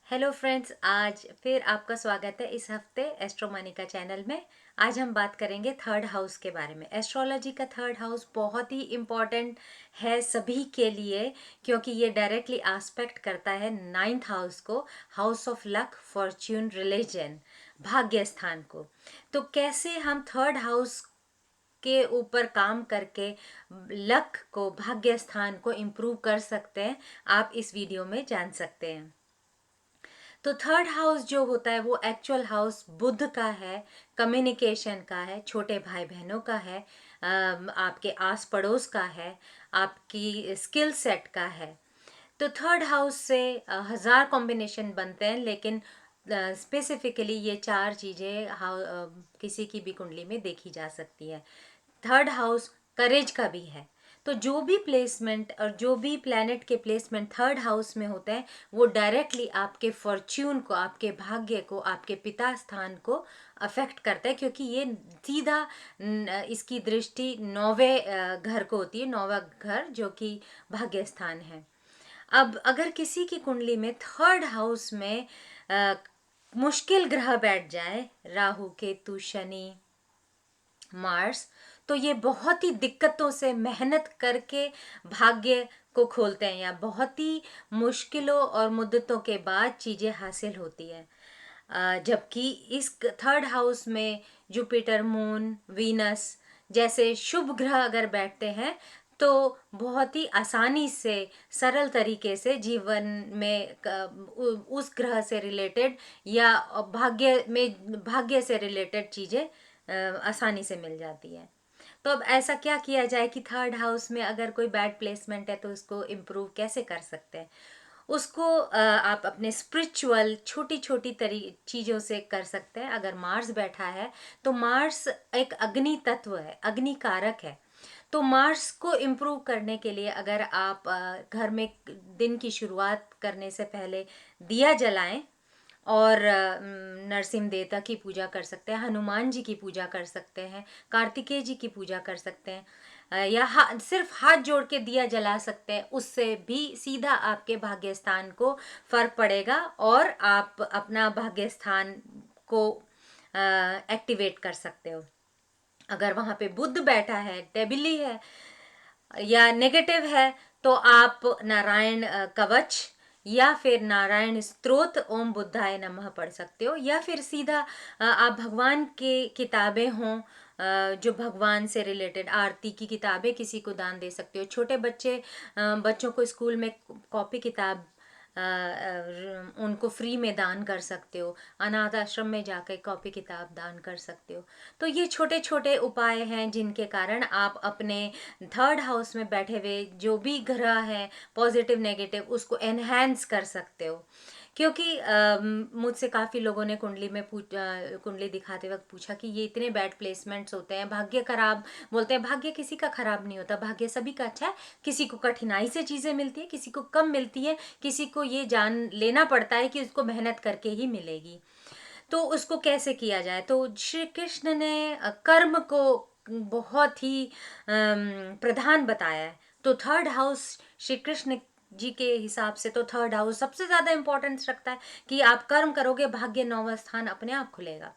Hello friends, आज फिर आपका स्वागत है इस हफ्ते एस्ट्रोमनी का चैनल में। आज हम बात करेंगे थर्ड हाउस के बारे में। एस्ट्रोलॉजी का थर्ड हाउस बहुत ही इम्पॉर्टेंट है सभी के लिए, क्योंकि ये डायरेक्टली एस्पेक्ट करता है नाइन्थ हाउस को, house of luck, Fortune, religion, भाग्य स्थान को। तो कैसे हम थर्ड हाउस के ऊपर काम करके लक को, भाग्य स्थान को इम्प्रूव कर सकते हैं, आप इस वीडियो में जान सकते हैं। तो थर्ड हाउस जो होता है वो एक्चुअल हाउस बुध का है, कम्युनिकेशन का है, छोटे भाई बहनों का है, आपके आस पड़ोस का है, आपकी स्किल सेट का है। तो थर्ड हाउस से हजार कॉम्बिनेशन बनते हैं, लेकिन स्पेसिफिकली ये चार चीज़ें किसी की भी कुंडली में देखी जा सकती है। थर्ड हाउस करेज का भी है। तो जो भी प्लेसमेंट और जो भी प्लैनेट के प्लेसमेंट थर्ड हाउस में होते हैं, वो डायरेक्टली आपके फॉर्च्यून को, आपके भाग्य को, आपके पिता स्थान को अफेक्ट करता है, क्योंकि ये सीधा इसकी दृष्टि नौवे घर को होती है, नौवा घर जो कि भाग्य स्थान है। अब अगर किसी की कुंडली में थर्ड हाउस में मुश्किल ग्रह बैठ जाए, राहु, केतु, शनि, मार्स, तो ये बहुत ही दिक्कतों से मेहनत करके भाग्य को खोलते हैं, या बहुत ही मुश्किलों और मुद्दतों के बाद चीज़ें हासिल होती है। जबकि इस थर्ड हाउस में जुपिटर, मून, वीनस जैसे शुभ ग्रह अगर बैठते हैं, तो बहुत ही आसानी से, सरल तरीके से जीवन में उस ग्रह से रिलेटेड या भाग्य से रिलेटेड चीज़ें आसानी से मिल जाती है। तो अब ऐसा क्या किया जाए कि थर्ड हाउस में अगर कोई बैड प्लेसमेंट है तो उसको इम्प्रूव कैसे कर सकते हैं? उसको आप अपने स्पिरिचुअल छोटी छोटी चीज़ों से कर सकते हैं। अगर मार्स बैठा है तो मार्स एक अग्नि तत्व है, अग्नि कारक है। तो मार्स को इम्प्रूव करने के लिए अगर आप घर में दिन की शुरुआत करने से पहले दिया जलाएं, और नरसिंह देवता की पूजा कर सकते हैं, हनुमान जी की पूजा कर सकते हैं, कार्तिकेय जी की पूजा कर सकते हैं, या सिर्फ हाथ जोड़ के दिया जला सकते हैं। उससे भी सीधा आपके भाग्य स्थान को फर्क पड़ेगा और आप अपना भाग्य स्थान को एक्टिवेट कर सकते हो। अगर वहाँ पे बुध बैठा है, टेबिली है या नेगेटिव है, तो आप नारायण कवच या फिर नारायण स्तोत्र ओम बुद्धाय नमः पढ़ सकते हो, या फिर सीधा आप भगवान के किताबें हों, जो भगवान से रिलेटेड आरती की किताबें किसी को दान दे सकते हो। छोटे बच्चों को स्कूल में कॉपी किताब उनको फ्री में दान कर सकते हो, अनाथ आश्रम में जाकर कॉपी किताब दान कर सकते हो। तो ये छोटे छोटे उपाय हैं जिनके कारण आप अपने थर्ड हाउस में बैठे हुए जो भी ग्रह है, पॉजिटिव नेगेटिव, उसको एनहेंस कर सकते हो। क्योंकि मुझसे काफ़ी लोगों ने कुंडली दिखाते वक्त पूछा कि ये इतने बैड प्लेसमेंट्स होते हैं, भाग्य खराब बोलते हैं। भाग्य किसी का खराब नहीं होता, भाग्य सभी का अच्छा है। किसी को कठिनाई से चीज़ें मिलती है, किसी को कम मिलती है, किसी को ये जान लेना पड़ता है कि उसको मेहनत करके ही मिलेगी। तो उसको कैसे किया जाए? तो श्री कृष्ण ने कर्म को बहुत ही प्रधान बताया है। तो थर्ड हाउस श्री कृष्ण जी के हिसाब से तो थर्ड हाउस सबसे ज्यादा इंपॉर्टेंस रखता है कि आप कर्म करोगे, भाग्य नौवां स्थान अपने आप खुलेगा।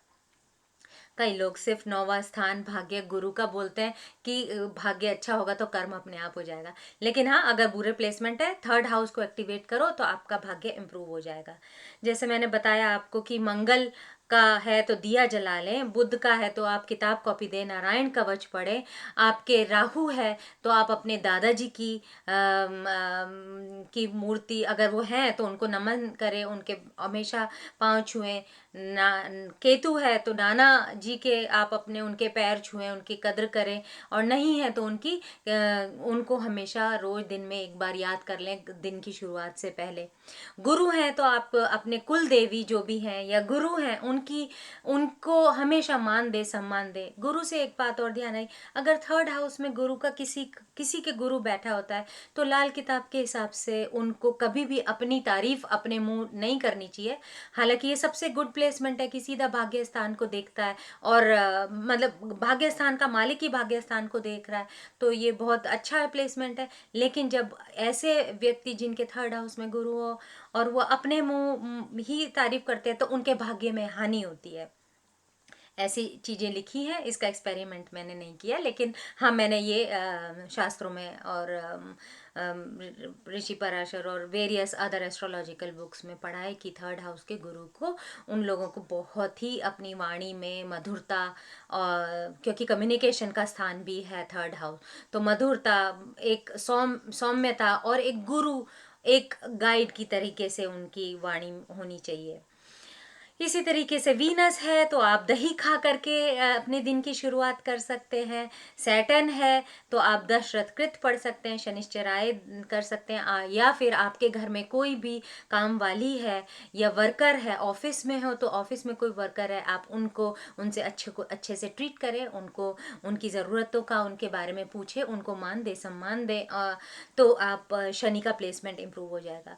कई लोग सिर्फ नौवां स्थान भाग्य गुरु का बोलते हैं कि भाग्य अच्छा होगा तो कर्म अपने आप हो जाएगा, लेकिन हाँ, अगर बुरे प्लेसमेंट है, थर्ड हाउस को एक्टिवेट करो तो आपका भाग्य इंप्रूव हो जाएगा। जैसे मैंने बताया आपको कि मंगल का है तो दिया जला लें, बुध का है तो आप किताब कॉपी दें, नारायण कवच पढ़ें, आपके राहु है तो आप अपने दादाजी की मूर्ति अगर वो है तो उनको नमन करें, उनके हमेशा पाँव छुएं। ना केतु है तो नाना जी के आप अपने उनके पैर छुएं, उनकी कद्र करें, और नहीं है तो उनको हमेशा रोज दिन में एक बार याद कर लें दिन की शुरुआत से पहले। गुरु हैं तो आप अपने कुल देवी जो भी हैं या गुरु हैं उनको हमेशा मान दे, सम्मान दे। गुरु से एक बात और ध्यान आई, अगर थर्ड हाउस में गुरु का किसी के गुरु बैठा होता है तो लाल किताब के हिसाब से उनको कभी भी अपनी तारीफ अपने मुंह नहीं करनी चाहिए। हालांकि ये सबसे गुड प्लेसमेंट है कि सीधा भाग्य स्थान को देखता है, और मतलब भाग्य स्थान का मालिक ही भाग्य स्थान को देख रहा है, तो ये बहुत अच्छा प्लेसमेंट है। लेकिन जब ऐसे व्यक्ति जिनके थर्ड हाउस में गुरु हो और वो अपने मुंह ही तारीफ करते हैं तो उनके भाग्य में हानि होती है। ऐसी चीज़ें लिखी हैं। इसका एक्सपेरिमेंट मैंने नहीं किया, लेकिन हाँ मैंने ये शास्त्रों में और ऋषि पराशर और वेरियस अदर एस्ट्रोलॉजिकल बुक्स में पढ़ा है कि थर्ड हाउस के गुरु को, उन लोगों को बहुत ही अपनी वाणी में मधुरता, और क्योंकि कम्युनिकेशन का स्थान भी है थर्ड हाउस, तो मधुरता, एक सौम्यता और एक गुरु, एक गाइड की तरीके से उनकी वाणी होनी चाहिए। इसी तरीके से वीनस है तो आप दही खा करके अपने दिन की शुरुआत कर सकते हैं। सैटर्न है तो आप दशरथ कृत पढ़ सकते हैं, शनिश्चराय कर सकते हैं, या फिर आपके घर में कोई भी काम वाली है या वर्कर है, ऑफिस में हो तो ऑफिस में कोई वर्कर है, आप उनको उनसे अच्छे से ट्रीट करें, उनको उनकी ज़रूरतों का उनके बारे में पूछें, उनको मान दे, सम्मान दे, तो आप शनि का प्लेसमेंट इम्प्रूव हो जाएगा।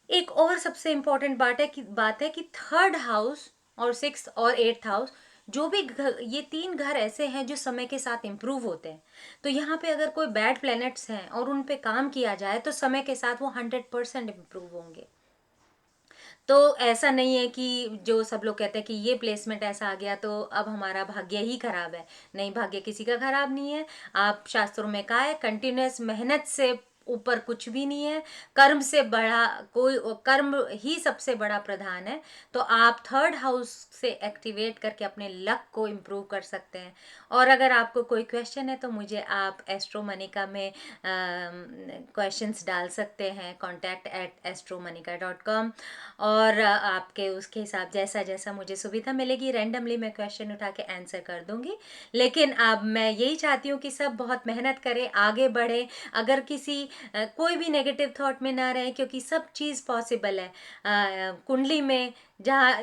एक और सबसे इम्पोर्टेंट बात है कि थर्ड हाउस और सिक्स और एट्थ हाउस, जो भी घर, ये तीन घर ऐसे हैं जो समय के साथ इम्प्रूव होते हैं। तो यहाँ पे अगर कोई बैड प्लैनेट्स हैं और उन पे काम किया जाए तो समय के साथ वो 100% इम्प्रूव होंगे। तो ऐसा नहीं है कि जो सब लोग कहते हैं कि ये प्लेसमेंट ऐसा आ गया तो अब हमारा भाग्य ही खराब है। नहीं, भाग्य किसी का खराब नहीं है। आप शास्त्रों में कहा है कंटिन्यूस मेहनत से ऊपर कुछ भी नहीं है, कर्म से बड़ा कोई, कर्म ही सबसे बड़ा प्रधान है। तो आप थर्ड हाउस से एक्टिवेट करके अपने लक को इम्प्रूव कर सकते हैं। और अगर आपको कोई क्वेश्चन है तो मुझे आप एस्ट्रोमनिका में क्वेश्चंस डाल सकते हैं, contact@astromanika.com, और आपके उसके हिसाब जैसा जैसा मुझे सुविधा मिलेगी रैंडमली मैं क्वेश्चन उठा के आंसर कर दूंगी। लेकिन अब मैं यही चाहती हूँ कि सब बहुत मेहनत करें, आगे बढ़े, अगर किसी कोई भी नेगेटिव थॉट में ना रहे, क्योंकि सब चीज़ पॉसिबल है। कुंडली में, जहाँ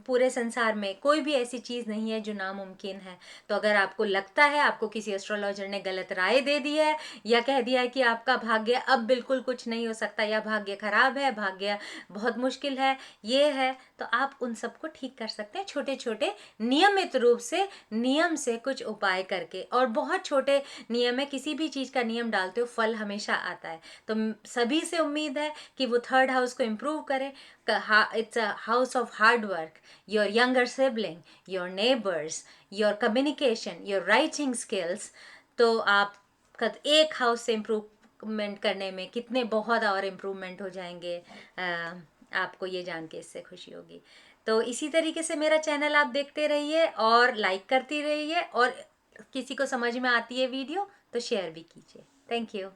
पूरे संसार में कोई भी ऐसी चीज़ नहीं है जो नामुमकिन है। तो अगर आपको लगता है आपको किसी एस्ट्रोलॉजर ने गलत राय दे दी है या कह दिया है कि आपका भाग्य अब बिल्कुल कुछ नहीं हो सकता, या भाग्य खराब है, भाग्य बहुत मुश्किल है, ये है, तो आप उन सबको ठीक कर सकते हैं छोटे छोटे नियमित रूप से, नियम से कुछ उपाय करके। और बहुत छोटे नियम है, किसी भी चीज़ का नियम डालते हो फल हमेशा आता है। तो सभी से उम्मीद है कि वो थर्ड हाउस को इम्प्रूव करें। It's a house of hard work. Your younger sibling, your neighbors, your communication, your writing skills. तो आप एक हाउस से इम्प्रूवमेंट करने में कितने बहुत और इम्प्रूवमेंट हो जाएंगे, आपको ये जान के इससे खुशी होगी। तो इसी तरीके से मेरा चैनल आप देखते रहिए और लाइक करती रहिए, और किसी को समझ में आती है वीडियो तो शेयर भी कीजिए। Thank you.